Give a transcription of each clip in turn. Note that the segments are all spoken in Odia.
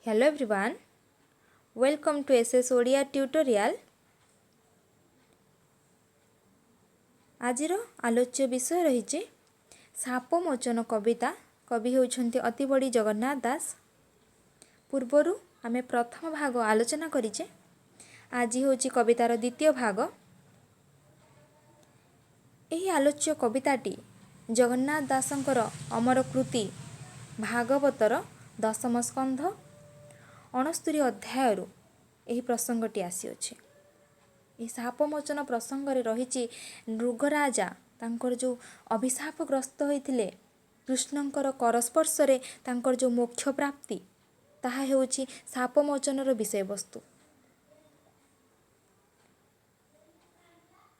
Hello everyone, welcome to SS Odia tutorial. आजिर आलोच्य विषय रही साप मोचन कविता। कवि होउछन्ति अति बड़ी जगन्नाथ दास। पूर्वरु आमे प्रथम भाग आलोचना करिचे। आज होउछि कवितार द्वितीय भाग। एही आलोच्य कविताटी जगन्नाथ दासंकर अमर कृति भागवतर दशम स्कंध 69 अध्यायरु एही प्रसंगटी आसीअछि। यह साप मोचन प्रसंग रही नृगराजा तांकर जो अभिशापग्रस्त होइथिले कृष्णंकर करस्पर्शरे तांकर जो मोक्ष प्राप्ति ताहा हेउछि साप मोचनर विषय वस्तु।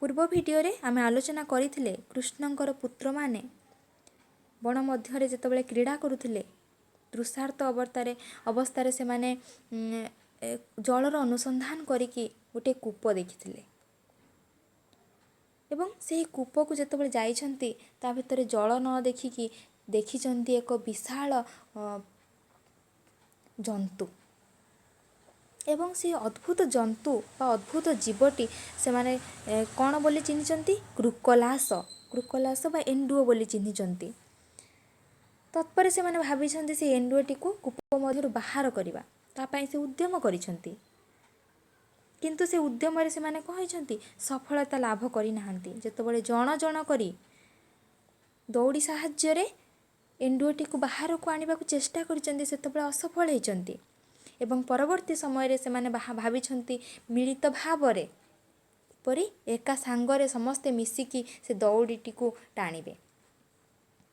पूर्व भिडियो रे आमे आलोचना करिथिले कृष्णंकर पुत्र माने बण मध्यरे जेतेबेले क्रीड़ा करुथिले तृषार्त अवस्थारे से माने जलर अनुसंधान करिकी गोटे कूप देखिथिले एवं से कूप को जेतेबेले जाइछन्ति ता भितरे जल न देखिकी देखिछन्ति एक विशाल जंतु एवं से अद्भुत जंतु बा अद्भुत जीवटी से माने कौन बोली चिन्हिचन्ति क्रुकलास बा एंडुओ बोली चिन्हिचन्ति। तत्पर से माने भाबिछन्ति से एंडुओटी को कूप मध्यरु बाहर करिबा तापाई से उद्यम करिछन्ति किंतु से उद्यम रे से माने कहिछन्ति सफलता लाभ करि नाहंती। जेतेबेले जण जण करी दौड़ी साहाय्य रे एंडुओटी को बाहर को आनिबा को चेष्टा करिछन्ति सेतेबेले असफल हेइछन्ति एवं परवर्ती समय रे से माने भाबिछन्ति मिलित भावरे परि एका सांगरे समस्ते मिसिकी से दौड़ीटी को टाणिबे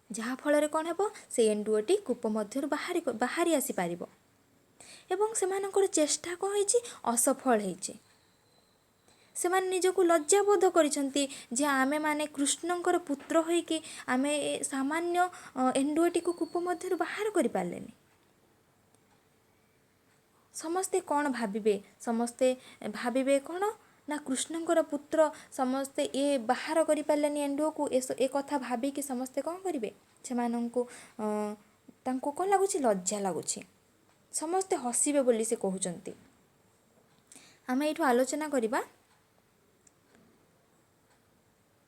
जहा फल रे कोन हेबो से एंडुओटी कूप मध्यरु बाहरी आसी पारिबो एवं सेमानकर चेष्टा को होइछि असफल हेइछि। सेमान निजको लज्जाबोध करिसन्ति जे आमे माने कृष्णंकर पुत्र होइकि आमे सामान्य एंडुओटी को कूप मध्यरु बाहर करि पारलेनि। समस्ते कौन भाबिबे कौन ना कृष्णंकर पुत्र समस्ते ये बाहर करि पारलेनि एंडुओ को ए कथा भाबिकि समस्ते कौन करिवे सेमानंकु तांको कौन लागुछि लज्जा लागुछि समस्ते हसिबे बोली से कहउचन्ति। आमे एठु आलोचना करिबा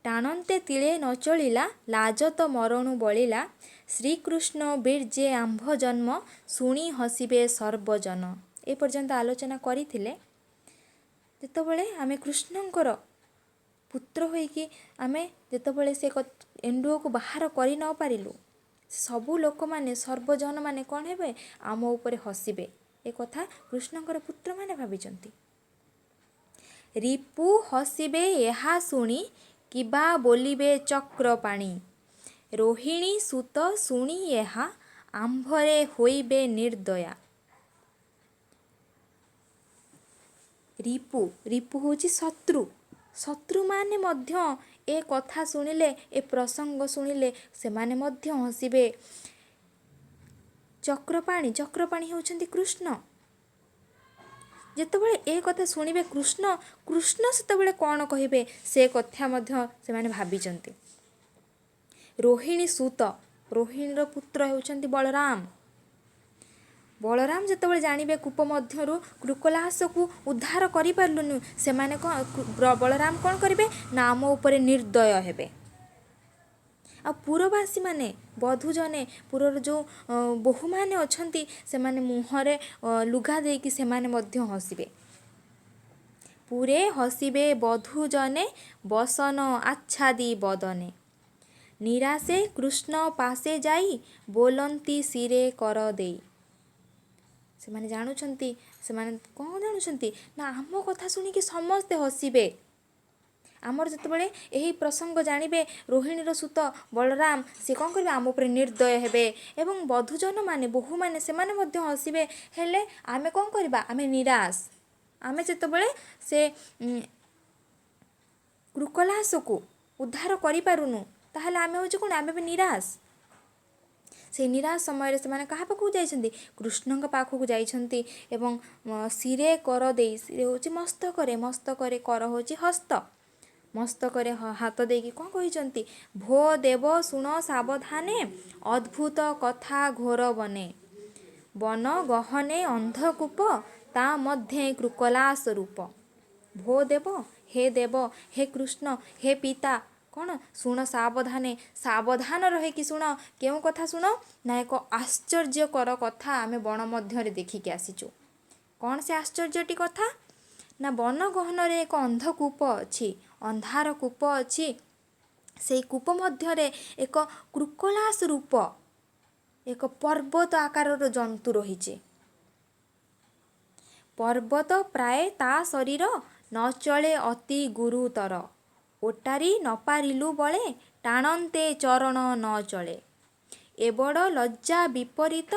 टाणन्ते तिले न चलिला लाज तो मरणु बलिला श्रीकृष्ण बीर्जे आंभ जन्म शुणी हसिबे सर्वजन। ए पर्यंत आलोचना करिथिले जेतेबेले आमे कृष्णंकर पुत्र होइकि आमे जेतेबेले से एंडुओ को बाहर करि न पारिलु सबु लोक माने सर्वजन माने कौन हेबे आम उपरे हसिबे ए कथा कृष्णंकर पुत्र माने भाबिचन्ति। रिपु हसिबे एहा सुनी किबा बोलिबे चक्रपाणी रोहिणी सुत सुनी एहा आंभरे होइबे निर्दया। रिपु होची शत्रु माने मध्य ए कथा सुनिले ए प्रसंग सुनिले से माने मध्य हसिबे। चक्रपाणी होउछन्ति कृष्ण जेतेबेले ए कथा सुनिबे कृष्ण सेतेबेले कौन कहिबे से कथा मध्य से माने भाबिचन्ति। रोहिणीर पुत्र होउछन्ति बलराम जेतेबेले जानिबे कूप मध्यरु क्रुकलास को उद्धार करि पारलुनु से माने बलराम कौन करिवे ना आम उपरे निर्दय हेबे। आ पुरवासी माने बधुजने पुरर जो बहु माने अछन्ति से माने मुहरे लुगा देकी से माने मध्य हसिबे। पुरे हसिबे बधुजने बसन आच्छादी बदने निराशे कृष्ण पासे जाई बोलंती सिरे कर देई। से माने जानुछन्ति से माने कौन जानुछन्ति ना आम कथा सुनिकी समस्ते हसिबे। आमर जेतेबेले एही प्रसंग जानिबे रोहिणीर सुत बलराम से कौन करिवे आम उपरे निर्दय हेबे एवं बधुजन माने बहु माने से माने मध्य हसिबे हेले आमे कौन करिबा आमे निराश आमे जेतेबेले से क्रुकलास को उद्धार करि पारुनु ताहले आमे होछि कोन आमे निराश। से निराश समय से माने कहा पाखु जाइछन्ति कृष्णंक पाखु जाइछन्ति एवं सिरे कर देई सिरे होछि मस्तकरे कर होछि हस्त मस्तकरे हाथ देकी कौन कहिछन्ति भो देव सुन सावधाने अद्भुत कथा घोर बने ବନ ଗହନେ ଅନ୍ଧକୂପ ତା ମଧ୍ୟେ କୃକଲାସ ରୂପ। ଭୋ ଦେବ ହେ ଦେବ ହେ କୃଷ୍ଣ ହେ ପିତା କ'ଣ ଶୁଣ ସାବଧାନେ, ସାବଧାନ ରହିକି ଶୁଣ। କେଉଁ କଥା ଶୁଣ? ନା ଏକ ଆଶ୍ଚର୍ଯ୍ୟକର କଥା ଆମେ ବଣ ମଧ୍ୟରେ ଦେଖିକି ଆସିଛୁ। କ'ଣ ସେ ଆଶ୍ଚର୍ଯ୍ୟଟି କଥା? ନା ବନ ଗହନରେ ଏକ ଅନ୍ଧକୂପ ଅଛି, ଅନ୍ଧାର କୂପ ଅଛି। ସେଇ କୂପ ମଧ୍ୟରେ ଏକ କୃକଲାସ ରୂପ, ଏକ ପର୍ବତ ଆକାରର ଜନ୍ତୁ ରହିଛି। ପର୍ବତ ପ୍ରାୟ ତା ଶରୀର ନ ଚଳେ ଅତି ଗୁରୁତର। ଓଟାରି ନ ପାରିଲୁ ବଳେ ଟାଣନ୍ତେ ଚରଣ ନ ଚଳେ। ଏ ବଡ଼ ଲଜ୍ଜା ବିପରୀତ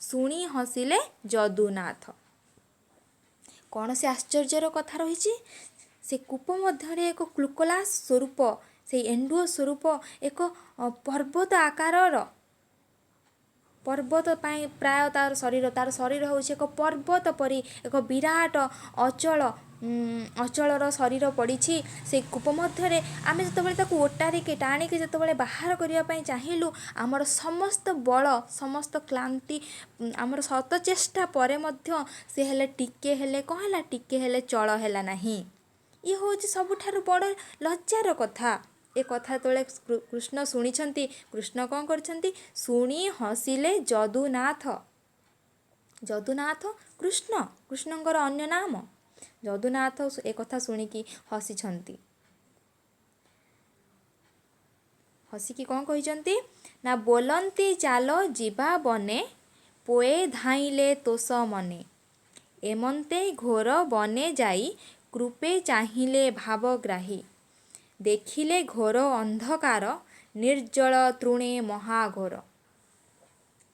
ଶୁଣି ହସିଲେ ଯଦୁନାଥ। କ'ଣ ସେ ଆଶ୍ଚର୍ଯ୍ୟର କଥା ରହିଛି? ସେ କୂପ ମଧ୍ୟରେ ଏକ କୃକଲାସ ସ୍ୱରୂପ, ସେଇ ଏଣ୍ଡୁଅ ସ୍ୱରୂପ ଏକ ପର୍ବତ ଆକାରର, ପର୍ବତ ପାଇଁ ପ୍ରାୟ ତାର ଶରୀର ହେଉଛି ଏକ ପର୍ବତ ପରି ଏକ ବିରାଟ ଅଚଳର ଶରୀର ପଡ଼ିଛି। ସେଇ କୂପ ମଧ୍ୟରେ ଆମେ ଯେତେବେଳେ ତାକୁ ଓଟାରିକି ଟାଣିକି ଯେତେବେଳେ ବାହାର କରିବା ପାଇଁ ଚାହିଁଲୁ, ଆମର ସମସ୍ତ ବଳ, ସମସ୍ତ କ୍ଳାନ୍ତି, ଆମର ଶତ ଚେଷ୍ଟା ପରେ ମଧ୍ୟ ସେ ହେଲେ ଟିକେ ହେଲେ କ'ଣ ହେଲା, ଟିକେ ହେଲେ ଚଳ ହେଲା ନାହିଁ। ଇଏ ହେଉଛି ସବୁଠାରୁ ବଡ଼ ଲଜ୍ଜାର କଥା। ଏ କଥା ଯେତେବେଳେ କୃଷ୍ଣ ଶୁଣିଛନ୍ତି, କୃଷ୍ଣ କ'ଣ କରିଛନ୍ତି? ଶୁଣି ହସିଲେ ଯଦୁନାଥ। ଯଦୁନାଥ କୃଷ୍ଣ, କୃଷ୍ଣଙ୍କର ଅନ୍ୟ ନାମ। ଯଦୁନାଥ ଏ କଥା ଶୁଣିକି ହସିଛନ୍ତି। ହସିକି କ'ଣ କହିଛନ୍ତି? ନା ବୋଲନ୍ତି ଚାଲ ଯିବା ବନେ, ପୋଏ ଧାଇଁଲେ ତୋଷ ମନେ। ଏମନ୍ତେ ଘୋର ବନେ ଯାଇ, କୃପେ ଚାହିଁଲେ ଭାବଗ୍ରାହୀ। ଦେଖିଲେ ଘୋର ଅନ୍ଧକାର, ନିର୍ଜଳ ତୃଣେ ମହାଘୋର।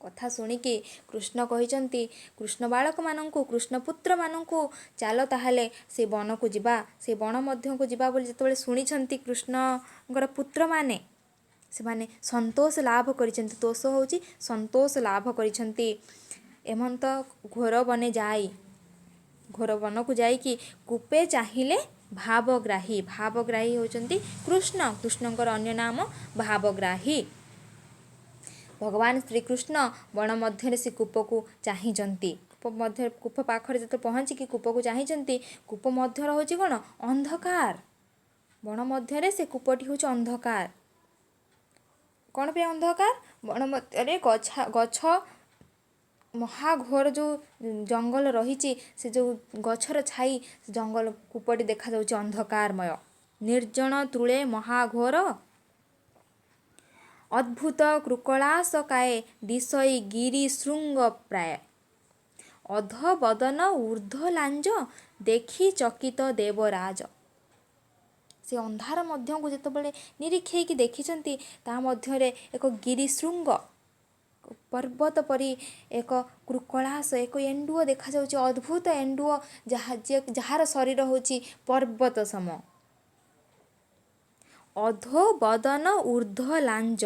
କଥା ଶୁଣିକି କୃଷ୍ଣ କହିଛନ୍ତି, କୃଷ୍ଣ ବାଳକମାନଙ୍କୁ, କୃଷ୍ଣ ପୁତ୍ରମାନଙ୍କୁ, ଚାଲ ତାହେଲେ ସେ ବନକୁ ଯିବା। ସେ ବଣ ମଧ୍ୟକୁ ଯିବା ବୋଲି ଯେତେବେଳେ ଶୁଣିଛନ୍ତି କୃଷ୍ଣଙ୍କର ପୁତ୍ରମାନେ, ସେମାନେ ସନ୍ତୋଷ ଲାଭ କରିଛନ୍ତି। ତୋଷ ହେଉଛି ସନ୍ତୋଷ ଲାଭ କରିଛନ୍ତି। ଏମନ୍ତ ଘୋର ବନେ ଯାଇ, ଘୋର ବନକୁ ଯାଇକି କୂପେ ଚାହିଁଲେ ଭାବଗ୍ରାହୀ। ଭାବଗ୍ରାହୀ ହେଉଛନ୍ତି କୃଷ୍ଣ, କୃଷ୍ଣଙ୍କର ଅନ୍ୟ ନାମ ଭାବଗ୍ରାହୀ। ଭଗବାନ ଶ୍ରୀକୃଷ୍ଣ ବଣ ମଧ୍ୟରେ ସେ କୂପକୁ ଚାହିଁଛନ୍ତି। କୂପ ପାଖରେ ଯେତେବେଳେ ପହଞ୍ଚିକି କୂପକୁ ଚାହିଁଛନ୍ତି, କୂପ ମଧ୍ୟ ରହୁଛି କ'ଣ? ଅନ୍ଧକାର। ବଣ ମଧ୍ୟରେ ସେ କୂପଟି ହେଉଛି ଅନ୍ଧକାର। କ'ଣ ପାଇଁ ଅନ୍ଧକାର? ବଣ ମଧ୍ୟରେ ଗଛ ମହାଘୋର ଯେଉଁ ଜଙ୍ଗଲ ରହିଛି, ସେ ଯେଉଁ ଗଛର ଛାଇ, ଜଙ୍ଗଲ କୂପଟି ଦେଖାଯାଉଛି ଅନ୍ଧକାରମୟ। ନିର୍ଜନ ତୃଳେ ମହାଘୋର, ଅଦ୍ଭୁତ କୃକଳାସ କାଏ, ଦିଶଇ ଗିରି ଶୃଙ୍ଗ ପ୍ରାୟ। ଅଧ ବଦନ ଊର୍ଦ୍ଧ୍ୱ ଲାଞ୍ଜ, ଦେଖି ଚକିତ ଦେବରାଜ। ସେ ଅନ୍ଧାର ମଧ୍ୟକୁ ଯେତେବେଳେ ନିରୀକ୍ଷେଇକି ଦେଖିଛନ୍ତି, ତା ମଧ୍ୟରେ ଏକ ଗିରିଶୃଙ୍ଗ, ପର୍ବତ ପରି ଏକ କୃକଳାସ, ଏକ ଏଣ୍ଡୁଅ ଦେଖାଯାଉଛି। ଅଦ୍ଭୁତ ଏଣ୍ଡୁଅ, ଯାହାର ଶରୀର ହେଉଛି ପର୍ବତ ସମ। ଅଧୋ ବଦନ ଊର୍ଦ୍ଧ୍ୱ ଲାଞ୍ଜ।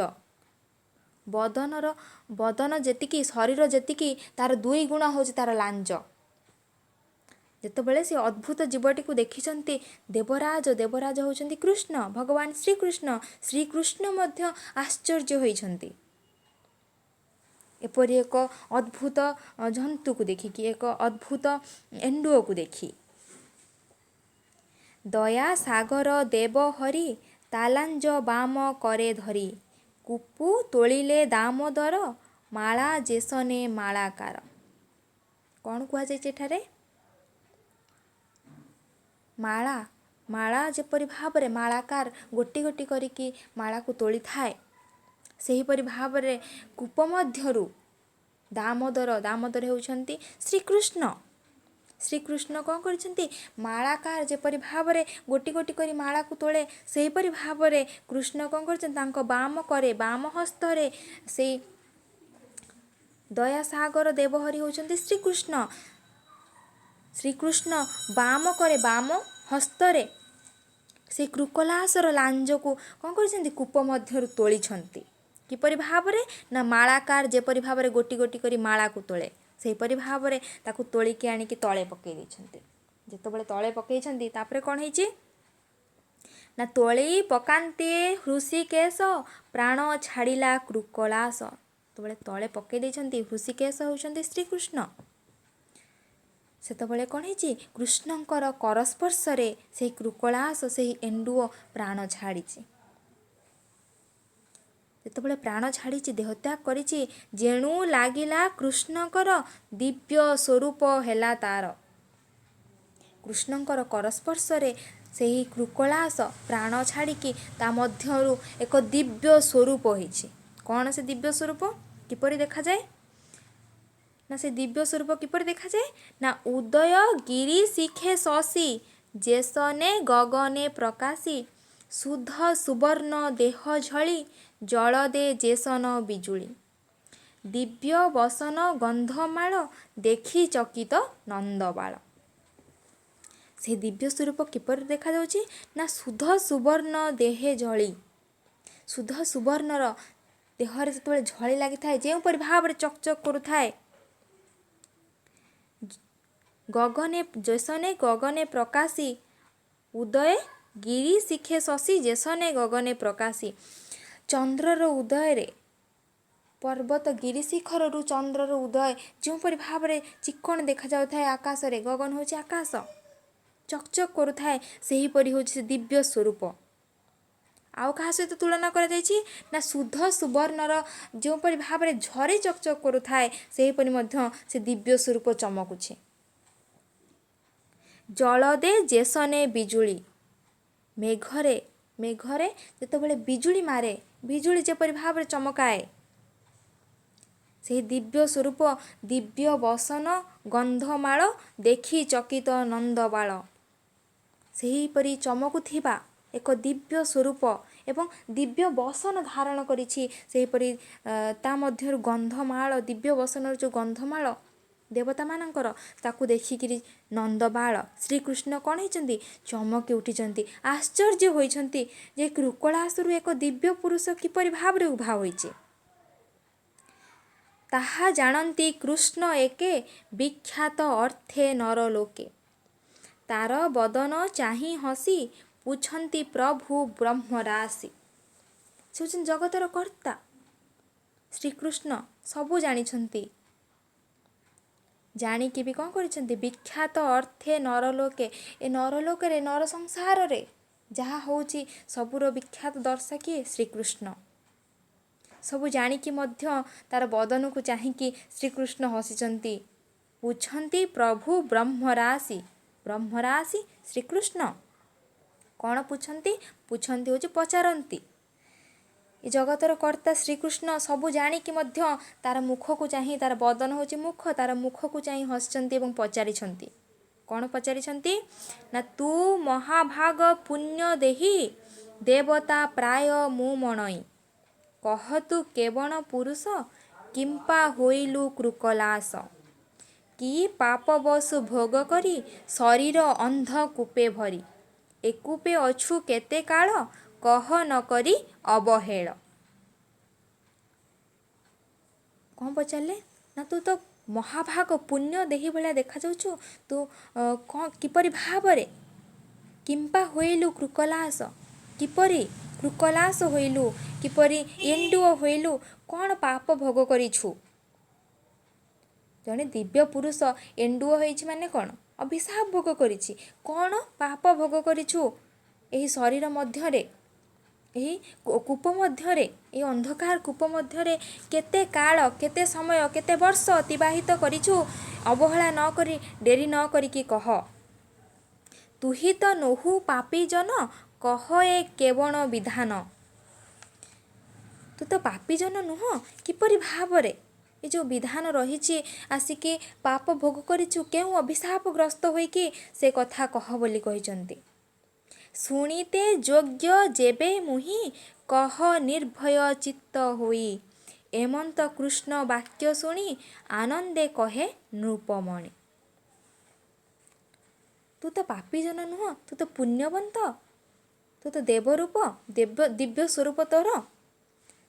ବଦନ ଯେତିକି, ଶରୀର ଯେତିକି, ତାର 2 ଗୁଣ ହେଉଛି ତାର ଲାଞ୍ଜ। ଯେତେବେଳେ ସେ ଅଦ୍ଭୁତ ଜୀବଟିକୁ ଦେଖିଛନ୍ତି ଦେବରାଜ, ଦେବରାଜ ହେଉଛନ୍ତି କୃଷ୍ଣ, ଭଗବାନ ଶ୍ରୀକୃଷ୍ଣ। ଶ୍ରୀକୃଷ୍ଣ ମଧ୍ୟ ଆଶ୍ଚର୍ଯ୍ୟ ହୋଇଛନ୍ତି ଏପରି ଏକ ଅଦ୍ଭୁତ ଜନ୍ତୁକୁ ଦେଖିକି, ଏକ ଅଦ୍ଭୁତ ଏଣ୍ଡୁଅକୁ ଦେଖି। ଦୟା ସାଗର ଦେବ ହରି, ତାଲାଞ୍ଜ ବାମ କରେ ଧରି। କୂପୁ ତୋଳିଲେ ଦାମୋଦର, ମାଳା ଯେସନେ ମାଳାକାର। କ'ଣ କୁହାଯାଇଛି ଏଠାରେ? ମାଳା ଯେପରି ଭାବରେ ମାଳାକାର ଗୋଟି ଗୋଟି କରିକି ମାଳାକୁ ତୋଳିଥାଏ, ସେହିପରି ଭାବରେ କୂପ ମଧ୍ୟରୁ ଦାମୋଦର ହେଉଛନ୍ତି ଶ୍ରୀକୃଷ୍ଣ। ଶ୍ରୀକୃଷ୍ଣ କ'ଣ କରିଛନ୍ତି? ମାଳାକାର ଯେପରି ଭାବରେ ଗୋଟି ଗୋଟି କରି ମାଳାକୁ ତୋଳେ, ସେହିପରି ଭାବରେ କୃଷ୍ଣ କ'ଣ କରିଛନ୍ତି? ତାଙ୍କ ବାମ ହସ୍ତରେ ସେଇ ଦୟାସାଗର ଦେବହରି ହେଉଛନ୍ତି ଶ୍ରୀକୃଷ୍ଣ। ଶ୍ରୀକୃଷ୍ଣ ବାମ ହସ୍ତରେ ସେଇ କୃକଲାସର ଲାଞ୍ଜକୁ କ'ଣ କରିଛନ୍ତି? କୂପ ମଧ୍ୟରୁ ତୋଳିଛନ୍ତି। କିପରି ଭାବରେ? ନା ମାଳାକାର ଯେପରି ଭାବରେ ଗୋଟି ଗୋଟି କରି ମାଳାକୁ ତୋଳେ, ସେହିପରି ଭାବରେ ତାକୁ ତୋଳିକି ଆଣିକି ତଳେ ପକାଇ ଦେଇଛନ୍ତି। ଯେତେବେଳେ ତଳେ ପକାଇଛନ୍ତି, ତାପରେ କ'ଣ ହେଇଛି? ନା ତୋଳି ପକାନ୍ତେ ହୃଷିକେଶ, ପ୍ରାଣ ଛାଡ଼ିଲା କୃକଳାସ। ଯେତେବେଳେ ତଳେ ପକାଇ ଦେଇଛନ୍ତି, ହୃଷିକେଶ ହେଉଛନ୍ତି ଶ୍ରୀକୃଷ୍ଣ। ସେତେବେଳେ କ'ଣ ହେଇଛି, କୃଷ୍ଣଙ୍କର କରସ୍ପର୍ଶରେ ସେହି କୃକଳାସ, ସେହି ଏଣ୍ଡୁଅ ପ୍ରାଣ ଛାଡ଼ିଛି। ଯେତେବେଳେ ପ୍ରାଣ ଛାଡ଼ିଛି, ଦେହତ୍ୟାଗ କରିଛି, ଯେଣୁ ଲାଗିଲା କୃଷ୍ଣଙ୍କର ଦିବ୍ୟ ସ୍ୱରୂପ ହେଲା ତାର। କୃଷ୍ଣଙ୍କର କରସ୍ପର୍ଶରେ ସେହି କୃକଳାସ ପ୍ରାଣ ଛାଡ଼ିକି ତା ମଧ୍ୟରୁ ଏକ ଦିବ୍ୟ ସ୍ୱରୂପ ହେଇଛି। କ'ଣ ସେ ଦିବ୍ୟ ସ୍ୱରୂପ କିପରି ଦେଖାଯାଏ? ନା ସେ ଦିବ୍ୟ ସ୍ୱରୂପ କିପରି ଦେଖାଯାଏ? ନା ଉଦୟ ଗିରି ଶିଖେ ଶଶୀ, ଯେସନେ ଗଗନେ ପ୍ରକାଶୀ, ସୁଧ ସୁବର୍ଣ୍ଣ ଦେହ ଝଳି, ଜଳ ଦେ ଯେସନ ବିଜୁଳି, ଦିବ୍ୟ ବସନ ଗନ୍ଧମାଳ, ଦେଖି ଚକିତ ନନ୍ଦବାଳ। ସେ ଦିବ୍ୟ ସ୍ୱରୂପ କିପରି ଦେଖାଯାଉଛି? ନା ସୁଧ ସୁବର୍ଣ୍ଣ ଦେହେ ଝଳି, ସୁଧ ସୁବର୍ଣ୍ଣର ଦେହରେ ଯେତେବେଳେ ଝଳି ଲାଗିଥାଏ, ଯେଉଁପରି ଭାବରେ ଚକଚକ୍ କରୁଥାଏ, ଗଗନେ ଯେସନେ ଗଗନେ ପ୍ରକାଶୀ, ଉଦୟ ଗିରି ଶିଖେ ଶଶୀ, ଯେସନେ ଗଗନେ ପ୍ରକାଶୀ। ଚନ୍ଦ୍ରର ଉଦୟରେ, ପର୍ବତ ଗିରିଶିଖରରୁ ଚନ୍ଦ୍ରର ଉଦୟ ଯେଉଁପରି ଭାବରେ ଚିକ୍କଣ ଦେଖାଯାଉଥାଏ ଆକାଶରେ, ଗଗନ ହେଉଛି ଆକାଶ, ଚକଚକ୍ କରୁଥାଏ, ସେହିପରି ହେଉଛି ସେ ଦିବ୍ୟ ସ୍ୱରୂପ। ଆଉ କାହା ସହିତ ତୁଳନା କରାଯାଇଛି? ନା ସୁଧ ସୁବର୍ଣ୍ଣର ଯେଉଁପରି ଭାବରେ ଝରି ଚକଚକ୍ କରୁଥାଏ, ସେହିପରି ମଧ୍ୟ ସେ ଦିବ୍ୟ ସ୍ୱରୂପ ଚମକୁଛି। ଜଳ ଦେ ଯେସନେ ବିଜୁଳି, ମେଘରେ ଯେତେବେଳେ ବିଜୁଳି ମାରେ, ବିଜୁଳି ଯେପରି ଭାବରେ ଚମକାଏ, ସେହି ଦିବ୍ୟ ସ୍ୱରୂପ, ଦିବ୍ୟ ବସନ ଗନ୍ଧମାଳ, ଦେଖି ଚକିତ ନନ୍ଦବାଳ। ସେହିପରି ଚମକୁଥିବା ଏକ ଦିବ୍ୟ ସ୍ୱରୂପ ଏବଂ ଦିବ୍ୟ ବସନ ଧାରଣ କରିଛି। ସେହିପରି ତା ମଧ୍ୟରୁ ଗନ୍ଧମାଳ, ଦିବ୍ୟ ବସନର ଯେଉଁ ଗନ୍ଧମାଳ ଦେବତାମାନଙ୍କର, ତାକୁ ଦେଖିକିରି ନନ୍ଦବାଳ ଶ୍ରୀକୃଷ୍ଣ କ'ଣ ହେଇଛନ୍ତି? ଚମକି ଉଠିଛନ୍ତି, ଆଶ୍ଚର୍ଯ୍ୟ ହୋଇଛନ୍ତି ଯେ କୃକଳାସରୁ ଏକ ଦିବ୍ୟ ପୁରୁଷ କିପରି ଭାବରେ ଉଭା ହୋଇଛି। ତାହା ଜାଣନ୍ତି କୃଷ୍ଣ ଏକେ, ବିଖ୍ୟାତ ଅର୍ଥେ ନରଲୋକେ, ତାର ବଦନ ଚାହିଁ ହସି, ପୁଛନ୍ତି ପ୍ରଭୁ ବ୍ରହ୍ମରାଶି। ସେ ହେଉଛନ୍ତି ଜଗତର କର୍ତ୍ତା ଶ୍ରୀକୃଷ୍ଣ, ସବୁ ଜାଣିଛନ୍ତି, ଜାଣିକି ବି କ'ଣ କରିଛନ୍ତି? ବିଖ୍ୟାତ ଅର୍ଥେ ନରଲୋକେ, ଏ ନରଲୋକରେ, ନର ସଂସାରରେ ଯାହା ହେଉଛି ସବୁର ବିଖ୍ୟାତ ଦର୍ଶା କିଏ? ଶ୍ରୀକୃଷ୍ଣ। ସବୁ ଜାଣିକି ମଧ୍ୟ ତାର ବଦନକୁ ଚାହିଁକି ଶ୍ରୀକୃଷ୍ଣ ହସିଛନ୍ତି। ପୁଛନ୍ତି ପ୍ରଭୁ ବ୍ରହ୍ମରାଶି, ବ୍ରହ୍ମରାଶି ଶ୍ରୀକୃଷ୍ଣ କ'ଣ ପୁଛନ୍ତି? ପୁଛନ୍ତି ହେଉଛି ପଚାରନ୍ତି। ଏ ଜଗତର କର୍ତ୍ତା ଶ୍ରୀକୃଷ୍ଣ ସବୁ ଜାଣିକି ମଧ୍ୟ ତାର ମୁଖକୁ ଚାହିଁ, ତାର ବଦନ ହେଉଛି ମୁଖ, ତାର ମୁଖକୁ ଚାହିଁ ହସିଛନ୍ତି ଏବଂ ପଚାରିଛନ୍ତି। କ'ଣ ପଚାରିଛନ୍ତି? ନା ତୁ ମହାଭାଗ ପୁଣ୍ୟ ଦେହି, ଦେବତା ପ୍ରାୟ ମୁଁ ମଣଇ, କହତୁ କେବଣ ପୁରୁଷ, କିମ୍ପା ହୋଇଲୁ କୃକଲାସ, କି ପାପ ବସୁ ଭୋଗ କରି, ଶରୀର ଅନ୍ଧ କୂପେ ଭରି, ଏକୂପେ ଅଛୁ କେତେ କାଳ, କହ ନ କରି ଅବହେଳ। କ'ଣ ପଚାରିଲେ? ନା ତୁ ତ ମହାଭାଗ ପୁଣ୍ୟ ଦେହି ଭଳିଆ ଦେଖାଯାଉଛୁ, ତୁ କ'ଣ କିପରି ଭାବରେ, କିମ୍ପା ହୋଇଲୁ କୃକଲାସ, କିପରି କୃକଲାସ ହୋଇଲୁ, କିପରି ଏଣ୍ଡୁଅ ହୋଇଲୁ, କ'ଣ ପାପ ଭୋଗ କରିଛୁ? ଜଣେ ଦିବ୍ୟ ପୁରୁଷ ଏଣ୍ଡୁଅ ହେଇଛି ମାନେ କ'ଣ? ଅଭିଶାପ ଭୋଗ କରିଛି। କ'ଣ ପାପ ଭୋଗ କରିଛୁ? ଏହି ଶରୀର ମଧ୍ୟରେ, ଏହି କୂପ ମଧ୍ୟରେ, ଏହି ଅନ୍ଧକାର କୂପ ମଧ୍ୟରେ କେତେ କାଳ, କେତେ ସମୟ, କେତେ ବର୍ଷ ଅତିବାହିତ କରିଛୁ? ଅବହେଳା ନ କରି, ଡେରି ନ କରିକି କହ। ତୁହି ତ ନୋହୁ ପାପୀ ଜନ, କହ ଏ କେବଣ ବିଧାନ। ତୁ ତ ପାପୀ ଜନ ନୁହଁ, କିପରି ଭାବରେ ଏ ଯେଉଁ ବିଧାନ ରହିଛି, ଆସିକି ପାପ ଭୋଗ କରିଛୁ, କେଉଁ ଅଭିଶାପଗ୍ରସ୍ତ ହୋଇକି, ସେ କଥା କହ ବୋଲି କହିଛନ୍ତି। ଶୁଣିତେ ଯୋଗ୍ୟ ଯେବେ ମୁହିଁ, କହ ନିର୍ଭୟ ଚିତ୍ତ ହୋଇ, ଏମନ୍ତ କୃଷ୍ଣ ବାକ୍ୟ ଶୁଣି, ଆନନ୍ଦେ କହେ ନୃପମଣି। ତୁ ତ ପାପୀ ଜନ ନୁହଁ, ତୁ ତ ପୁଣ୍ୟବନ୍ତ, ତୁ ତ ଦେବରୂପ, ଦିବ୍ୟ ସ୍ୱରୂପ ତୋର।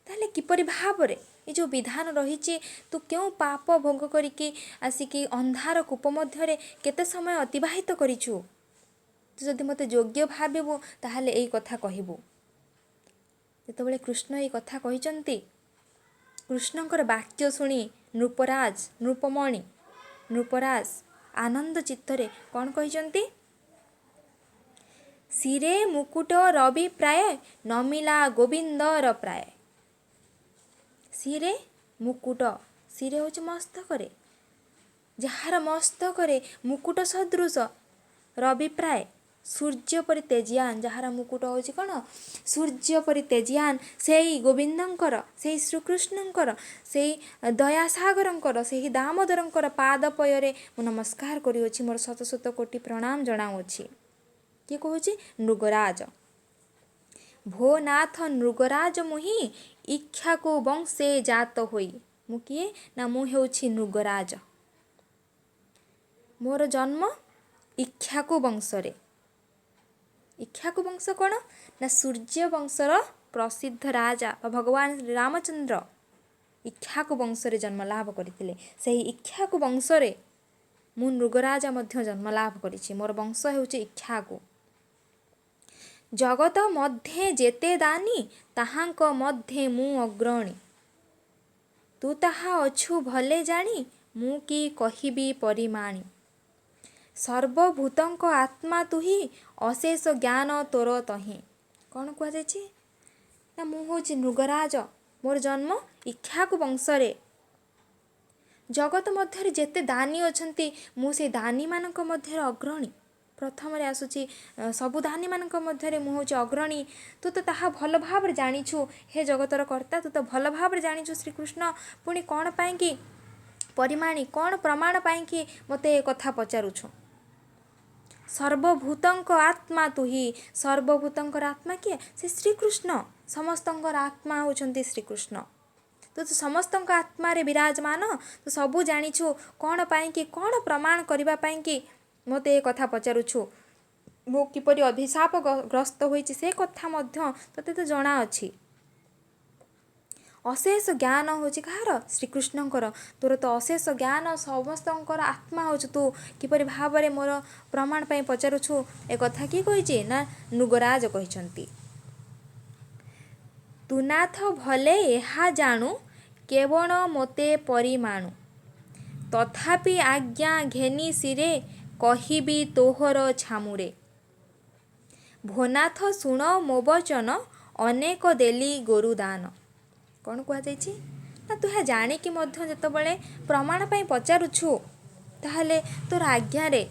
ତାହେଲେ କିପରି ଭାବରେ ଏ ଯେଉଁ ବିଧାନ ରହିଛି, ତୁ କେଉଁ ପାପ ଭୋଗ କରିକି ଆସିକି ଅନ୍ଧାର କୂପ ମଧ୍ୟରେ କେତେ ସମୟ ଅତିବାହିତ କରିଛୁ? ତୁ ଯଦି ମୋତେ ଯୋଗ୍ୟ ଭାବିବୁ, ତାହେଲେ ଏଇ କଥା କହିବୁ। ଯେତେବେଳେ କୃଷ୍ଣ ଏଇ କଥା କହିଛନ୍ତି, କୃଷ୍ଣଙ୍କର ବାକ୍ୟ ଶୁଣି ନୃପରାଜ ଆନନ୍ଦ ଚିତ୍ତରେ କ'ଣ କହିଛନ୍ତି? ଶିରେ ମୁକୁଟ ରବି ପ୍ରାୟ ନମିଲା ଗୋବିନ୍ଦର ପ୍ରାୟ। ଶିରେ ମୁକୁଟ, ଶିରେ ହେଉଛି ମସ୍ତକରେ, ଯାହାର ମସ୍ତକରେ ମୁକୁଟ ସଦୃଶ, ରବି ପ୍ରାୟ ସୂର୍ଯ୍ୟ ପରି ତେଜିଆନ, ଯାହାର ମୁକୁଟ ହେଉଛି କ'ଣ? ସୂର୍ଯ୍ୟ ପରି ତେଜିଆନ, ସେଇ ଗୋବିନ୍ଦଙ୍କର, ସେଇ ଶ୍ରୀକୃଷ୍ଣଙ୍କର, ସେଇ ଦୟାସାଗରଙ୍କର, ସେହି ଦାମୋଦରଙ୍କର ପାଦ ପୟରେ ମୁଁ ନମସ୍କାର କରିଅଛି, ମୋର ଶତ ଶତ କୋଟି ପ୍ରଣାମ ଜଣାଉଅଛି। କିଏ କହୁଛି? ନୃଗରାଜ। ଭୋ ନାଥ ନୃଗରାଜ ମୁହିଁ, ଇକ୍ଷ୍ୱାକୁ ବଂଶେ ଜାତ ହୋଇ। ମୁଁ କିଏ? ନା ମୁଁ ହେଉଛି ନୃଗରାଜ। ମୋର ଜନ୍ମ ଇକ୍ଷ୍ୱାକୁ ବଂଶରେ। ଇକ୍ଷ୍ୱାକୁ ବଂଶ କ'ଣ? ନା ସୂର୍ଯ୍ୟ ବଂଶର ପ୍ରସିଦ୍ଧ ରାଜା ବା ଭଗବାନ ରାମଚନ୍ଦ୍ର ଇକ୍ଷ୍ୱାକୁ ବଂଶରେ ଜନ୍ମ ଲାଭ କରିଥିଲେ। ସେହି ଇକ୍ଷ୍ୱାକୁ ବଂଶରେ ମୁଁ ନୃଗରାଜ ମଧ୍ୟ ଜନ୍ମ ଲାଭ କରିଛି। ମୋର ବଂଶ ହେଉଛି ଇକ୍ଷ୍ୱାକୁ। ଜଗତ ମଧ୍ୟେ ଯେତେ ଦାନୀ, ତାହାଙ୍କ ମଧ୍ୟେ ମୁଁ ଅଗ୍ରଣୀ। ତୁ ତାହା ଅଛୁ ଭଲେ ଜାଣି, ମୁଁ କି କହିବି ପରିମାଣି। ସର୍ବଭୂତଙ୍କ ଆତ୍ମା ତୁହି, ଅଶେଷ ଜ୍ଞାନ ତୋର ତହିଁ। କ'ଣ କୁହାଯାଇଛି? ନା ମୁଁ ହେଉଛି ନୃଗରାଜ, ମୋର ଜନ୍ମ ଇକ୍ଷ୍ୱାକୁ ବଂଶରେ। ଜଗତ ମଧ୍ୟରେ ଯେତେ ଦାନୀ ଅଛନ୍ତି, ମୁଁ ସେଇ ଦାନୀମାନଙ୍କ ମଧ୍ୟରେ ଅଗ୍ରଣୀ। ପ୍ରଥମରେ ଆସୁଛି ସବୁ ଦାନୀମାନଙ୍କ ମଧ୍ୟରେ ମୁଁ ହେଉଛି ଅଗ୍ରଣୀ। ତୁ ତ ତାହା ଭଲ ଭାବରେ ଜାଣିଛୁ ହେ ଜଗତର କର୍ତ୍ତା, ତୁ ତ ଭଲ ଭାବରେ ଜାଣିଛୁ ଶ୍ରୀକୃଷ୍ଣ। ପୁଣି କ'ଣ ପାଇଁକି ପରିମାଣି, କ'ଣ ପ୍ରମାଣ ପାଇଁକି ମୋତେ ଏ କଥା ପଚାରୁଛୁ? ସର୍ବଭୂତଙ୍କ ଆତ୍ମା ତୁହି। ସର୍ବଭୂତଙ୍କର ଆତ୍ମା କିଏ? ସେ ଶ୍ରୀକୃଷ୍ଣ। ସମସ୍ତଙ୍କର ଆତ୍ମା ହେଉଛନ୍ତି ଶ୍ରୀକୃଷ୍ଣ। ତୁ ତ ସମସ୍ତଙ୍କ ଆତ୍ମାରେ ବିରାଜମାନ, ତୁ ସବୁ ଜାଣିଛୁ। କ'ଣ ପାଇଁକି, କ'ଣ ପ୍ରମାଣ କରିବା ପାଇଁକି ମୋତେ ଏ କଥା ପଚାରୁଛୁ? ମୁଁ କିପରି ଅଭିଶାପଗ୍ରସ୍ତ ହୋଇଛି ସେ କଥା ମଧ୍ୟ ତୋତେ ତ ଜଣାଅଛି। ଅଶେଷ ଜ୍ଞାନ ହେଉଛି କାହାର? ଶ୍ରୀକୃଷ୍ଣଙ୍କର। ତୋର ତ ଅଶେଷ ଜ୍ଞାନ, ସମସ୍ତଙ୍କର ଆତ୍ମା ହେଉଛୁ ତୁ। କିପରି ଭାବରେ ମୋର ପ୍ରମାଣ ପାଇଁ ପଚାରୁଛୁ? ଏ କଥା କିଏ କହିଛି? ନା ନୃଗରାଜ କହିଛନ୍ତି। ତୁ ନାଥ ଭଲେ ଏହା ଜାଣୁ, କେବଳ ମୋତେ ପରିମାଣୁ। ତଥାପି ଆଜ୍ଞା ଘେନି ଶିରେ, କହିବି ତୋହର ଛାମୁରେ। ଭୋନାଥ ଶୁଣ ମୋ ବଚନ, ଅନେକ ଦେଲି ଗୋରୁ ଦାନ। କ'ଣ କୁହାଯାଇଛି? ନା ତୁ ଏହା ଜାଣିକି ମଧ୍ୟ ଯେତେବେଳେ ପ୍ରମାଣ ପାଇଁ ପଚାରୁଛୁ, ତାହେଲେ ତୋର ଆଜ୍ଞାରେ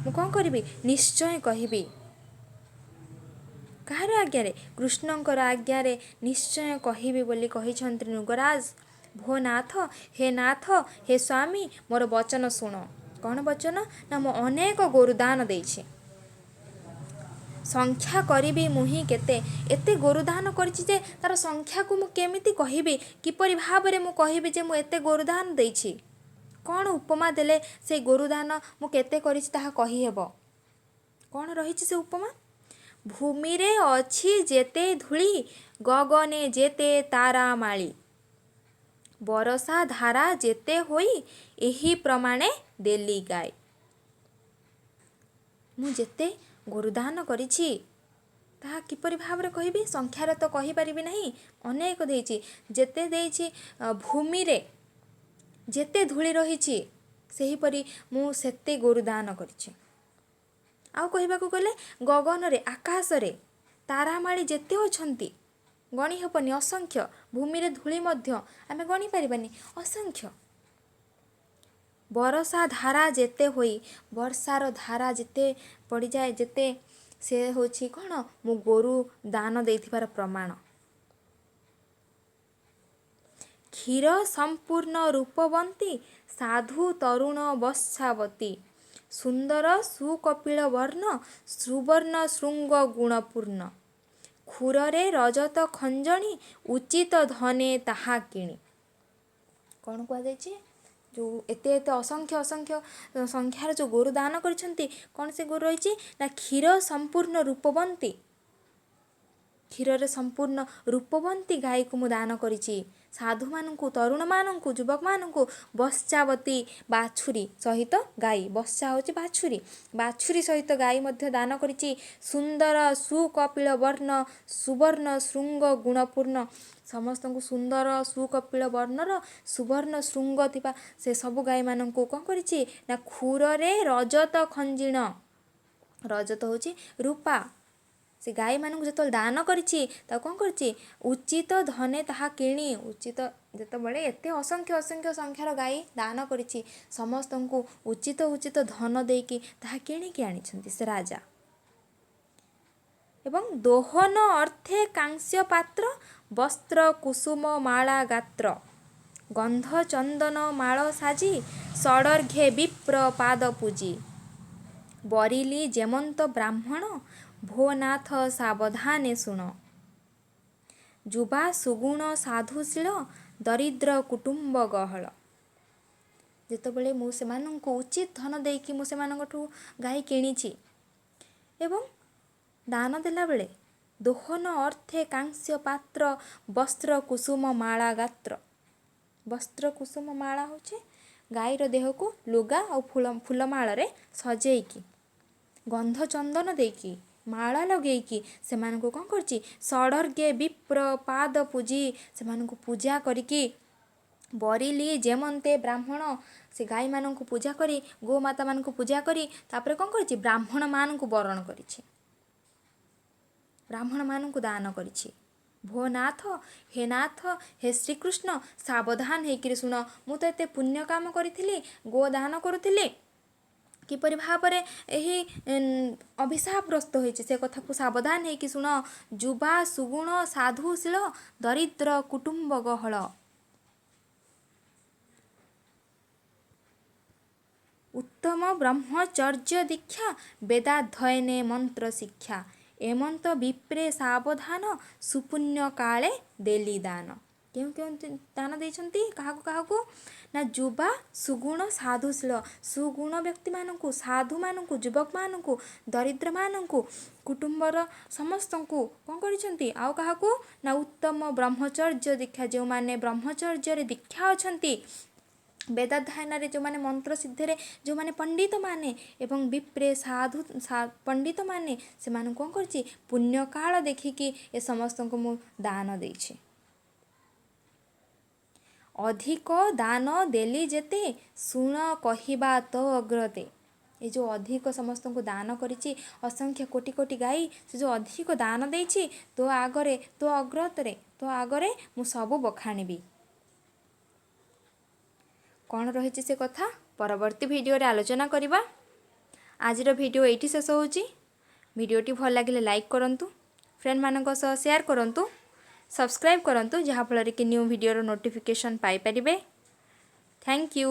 ମୁଁ କ'ଣ କରିବି? ନିଶ୍ଚୟ କହିବି। କାହାର ଆଜ୍ଞାରେ? କୃଷ୍ଣଙ୍କର ଆଜ୍ଞାରେ ନିଶ୍ଚୟ କହିବି ବୋଲି କହିଛନ୍ତି ନୃଗରାଜ। ଭୋ ନାଥ, ହେ ନାଥ, ହେ ସ୍ୱାମୀ, ମୋର ବଚନ ଶୁଣ। କ'ଣ ବଚନ? ନା ମୁଁ ଅନେକ ଗୋରୁ ଦାନ ଦେଇଛି। ସଂଖ୍ୟା କରିବି ମୁହିଁ କେତେ। ଏତେ ଗୋରୁ ଦାନ କରିଛି ଯେ ତାର ସଂଖ୍ୟାକୁ ମୁଁ କେମିତି କହିବି? କିପରି ଭାବରେ ମୁଁ କହିବି ଯେ ମୁଁ ଏତେ ଗୋରୁ ଦାନ ଦେଇଛି? କ'ଣ ଉପମା ଦେଲେ ସେଇ ଗୋରୁ ଦାନ ମୁଁ କେତେ କରିଛି ତାହା କହିହେବ? କ'ଣ ରହିଛି ସେ ଉପମା? ଭୂମିରେ ଅଛି ଯେତେ ଧୂଳି, ଗଗନେ ଯେତେ ତାରାମାଳି। ବରଷା ଧାରା ଯେତେ ହୋଇ, ଏହି ପ୍ରମାଣେ ଦେଲି ଗାଇ। ମୁଁ ଯେତେ ଗୋରୁଦାନ କରିଛି ତାହା କିପରି ଭାବରେ କହିବି? ସଂଖ୍ୟାରେ ତ କହିପାରିବି ନାହିଁ। ଅନେକ ଦେଇଛି। ଯେତେ ଦେଇଛି, ଭୂମିରେ ଯେତେ ଧୂଳି ରହିଛି ସେହିପରି ମୁଁ ସେତେ ଗୋରୁଦାନ କରିଛି। ଆଉ କହିବାକୁ ଗଲେ ଗଗନରେ, ଆକାଶରେ ତାରାମାଳି ଯେତେ ଅଛନ୍ତି ଗଣି ହେବନି, ଅସଂଖ୍ୟ। ଭୂମିରେ ଧୂଳି ମଧ୍ୟ ଆମେ ଗଣି ପାରିବାନି, ଅସଂଖ୍ୟ। ବରଷା ଧାରା ଯେତେ ହୋଇ, ବର୍ଷାର ଧାରା ଯେତେ ପଡ଼ିଯାଏ, ଯେତେ, ସେ ହେଉଛି କ'ଣ? ମୁଁ ଗୋରୁ ଦାନ ଦେଇଥିବାର ପ୍ରମାଣ। କ୍ଷୀର ସମ୍ପୂର୍ଣ୍ଣ ରୂପବନ୍ତୀ, ସାଧୁ ତରୁଣ ବତ୍ସାବତୀ। ସୁନ୍ଦର ସୁକପିଳ ବର୍ଣ୍ଣ, ସୁବର୍ଣ୍ଣ ଶୃଙ୍ଗ ଗୁଣପୂର୍ଣ୍ଣ। ଖୁରରେ ରଜତ ଖଞ୍ଜଣି, ଉଚିତ ଧନେ ତାହା କିଣି। କ'ଣ କୁହାଯାଇଛି? ଯେଉଁ ଏତେ ଏତେ ଅସଂଖ୍ୟ ଅସଂଖ୍ୟ ସଂଖ୍ୟାର ଯେଉଁ ଗୋରୁ ଦାନ କରିଛନ୍ତି, କ'ଣ ସେ ଗୋରୁ ରହିଛି? ନା କ୍ଷୀର ସମ୍ପୂର୍ଣ୍ଣ ରୂପବନ୍ତୀ। କ୍ଷୀରରେ ସମ୍ପୂର୍ଣ୍ଣ ରୂପବନ୍ତୀ ଗାଈକୁ ମୁଁ ଦାନ କରିଛି। ସାଧୁମାନଙ୍କୁ ତରୁଣମାନଙ୍କୁ ଯୁବକମାନଙ୍କୁ ବତ୍ସାବତୀ ବାଛୁରୀ ସହିତ ଗାଈ, ବତ୍ସା ହେଉଛି ବାଛୁରୀ ସହିତ ଗାଈ ମଧ୍ୟ ଦାନ କରିଛି। ସୁନ୍ଦର ସୁକପିଳ ବର୍ଣ୍ଣ ସୁବର୍ଣ୍ଣ ଶୃଙ୍ଗ ଗୁଣପୂର୍ଣ୍ଣ, ସମସ୍ତଙ୍କୁ ସୁନ୍ଦର ସୁକପିଳ ବର୍ଣ୍ଣର ସୁବର୍ଣ୍ଣ ଶୃଙ୍ଗ ଥିବା ସେ ସବୁ ଗାଈମାନଙ୍କୁ କ'ଣ କରିଛି ନା ଖୁରରେ ରଜତ ଖଞ୍ଜିଣ, ରଜତ ହେଉଛି ରୂପା, ସେ ଗାଈମାନଙ୍କୁ ଯେତେବେଳେ ଦାନ କରିଛି ତାକୁ କ'ଣ କରିଛି ଉଚିତ ଧନେ ତାହା କିଣି, ଉଚିତ ଯେତେବେଳେ ଏତେ ଅସଂଖ୍ୟ ସଂଖ୍ୟାର ଗାଈ ଦାନ କରିଛି ସମସ୍ତଙ୍କୁ ଉଚିତ ଧନ ଦେଇକି ତାହା କିଣିକି ଆଣିଛନ୍ତି ସେ ରାଜା। ଏବଂ ଦୋହନ ଅର୍ଥେ କାଂସ୍ୟ ପାତ୍ର ବସ୍ତ୍ର କୁସୁମ ମାଳା ଗାତ୍ର, ଗନ୍ଧ ଚନ୍ଦନ ମାଳ ସାଜି ଷଡ଼ର୍ଘ୍ୟେ ବିପ୍ର ପାଦ ପୂଜି, ବରିଲି ଯେମନ୍ତ ବ୍ରାହ୍ମଣ ଭୋ ନାଥ ସାବଧାନେ ଶୁଣ, ଯୁବା ସୁଗୁଣ ସାଧୁଶୀଳ ଦରିଦ୍ର କୁଟୁମ୍ବ ଗହଳ। ଯେତେବେଳେ ମୁଁ ସେମାନଙ୍କୁ ଉଚିତ ଧନ ଦେଇକି ମୁଁ ସେମାନଙ୍କଠୁ ଗାଈ କିଣିଛି ଏବଂ ଦାନ ଦେଲାବେଳେ ଦୋହନ ଅର୍ଥେ କାଂସ୍ୟ ପାତ୍ର ବସ୍ତ୍ର କୁସୁମ ମାଳା ଗାତ୍ର, ବସ୍ତ୍ର କୁସୁମ ମାଳା ହେଉଛି ଗାଈର ଦେହକୁ ଲୁଗା ଆଉ ଫୁଲମାଳରେ ସଜେଇକି ଗନ୍ଧ ଚନ୍ଦନ ଦେଇକି ମାଳା ଲଗେଇକି ସେମାନଙ୍କୁ କ'ଣ କରିଛି ଷଡ଼ର୍ଘ୍ୟେ ବିପ୍ର ପାଦ ପୂଜି, ସେମାନଙ୍କୁ ପୂଜା କରିକି ବରିଲି ଯେମନ୍ତେ ବ୍ରାହ୍ମଣ, ସେ ଗାଈମାନଙ୍କୁ ପୂଜା କରି ଗୋମାତାମାନଙ୍କୁ ପୂଜା କରି ତାପରେ କ'ଣ କରିଛି ବ୍ରାହ୍ମଣମାନଙ୍କୁ ବରଣ କରିଛି, ବ୍ରାହ୍ମଣମାନଙ୍କୁ ଦାନ କରିଛି। ଭୋ ନାଥ, ହେ ନାଥ, ହେ ଶ୍ରୀକୃଷ୍ଣ ସାବଧାନ ହେଇକିରି ଶୁଣ, ମୁଁ ତ ଏତେ ପୁଣ୍ୟ କାମ କରିଥିଲି, ଗୋଦାନ କରୁଥିଲି, କିପରି ଭାବରେ ଏହି ଅଭିଶାପଗ୍ରସ୍ତ ହୋଇଛି ସେ କଥାକୁ ସାବଧାନ ହେଇକି ଶୁଣ। ଯୁବା ସୁଗୁଣ ସାଧୁଶୀଳ ଦରିଦ୍ର କୁଟୁମ୍ବ ଗହଳ, ଉତ୍ତମ ବ୍ରହ୍ମଚର୍ଯ୍ୟ ଦୀକ୍ଷା ବେଦାଧ୍ୟୟନେ ମନ୍ତ୍ର ଶିକ୍ଷା, ଏମନ୍ତ ବିପ୍ରେ ସାବଧାନ ସୁପୁଣ୍ୟ କାଳେ ଦେଲି ଦାନ। କେଉଁ ଦାନ ଦେଇଛନ୍ତି କାହାକୁ ନା ଯୁବା ସୁଗୁଣ ସାଧୁଶୀଳ, ସୁଗୁଣ ବ୍ୟକ୍ତିମାନଙ୍କୁ, ସାଧୁମାନଙ୍କୁ, ଯୁବକମାନଙ୍କୁ, ଦରିଦ୍ରମାନଙ୍କୁ, କୁଟୁମ୍ବର ସମସ୍ତଙ୍କୁ କ'ଣ କରିଛନ୍ତି, ଆଉ କାହାକୁ ନା ଉତ୍ତମ ବ୍ରହ୍ମଚର୍ଯ୍ୟ ଦୀକ୍ଷା, ଯେଉଁମାନେ ବ୍ରହ୍ମଚର୍ଯ୍ୟରେ ଦୀକ୍ଷା ଅଛନ୍ତି, ବେଦାଧ୍ୟୟନରେ ଯେଉଁମାନେ ମନ୍ତ୍ର ସିଦ୍ଧିରେ ଯେଉଁମାନେ ପଣ୍ଡିତମାନେ ଏବଂ ବିପ୍ରେ ସାଧୁ ପଣ୍ଡିତମାନେ ସେମାନଙ୍କୁ କ'ଣ କରିଛି ପୁଣ୍ୟକାଳ ଦେଖିକି ଏ ସମସ୍ତଙ୍କୁ ମୁଁ ଦାନ ଦେଇଛି। ଅଧିକ ଦାନ ଦେଲି ଯେତେ ଶୁଣ କହିବା ତ ଅଗ୍ରତେ, ଏ ଯେଉଁ ଅଧିକ ସମସ୍ତଙ୍କୁ ଦାନ କରିଛି ଅସଂଖ୍ୟ କୋଟି କୋଟି ଗାଈ, ସେ ଯେଉଁ ଅଧିକ ଦାନ ଦେଇଛି ତୋ ଆଗରେ ତୋ ଅଗ୍ରତରେ ତୋ ଆଗରେ ମୁଁ ସବୁ ବଖାଣିବି। କ'ଣ ରହିଛି ସେ କଥା ପରବର୍ତ୍ତୀ ଭିଡ଼ିଓରେ ଆଲୋଚନା କରିବା। ଆଜିର ଭିଡ଼ିଓ ଏଇଠି ଶେଷ ହେଉଛି। ଭିଡ଼ିଓଟି ଭଲ ଲାଗିଲେ ଲାଇକ୍ କରନ୍ତୁ, ଫ୍ରେଣ୍ଡମାନଙ୍କ ସହ ସେୟାର କରନ୍ତୁ, ସବସ୍କ୍ରାଇବ୍ କରନ୍ତୁ, ଯାହାଫଳରେ କି ନ୍ୟୁ ଭିଡ଼ିଓର ନୋଟିଫିକେସନ୍ ପାଇପାରିବେ। Thank you.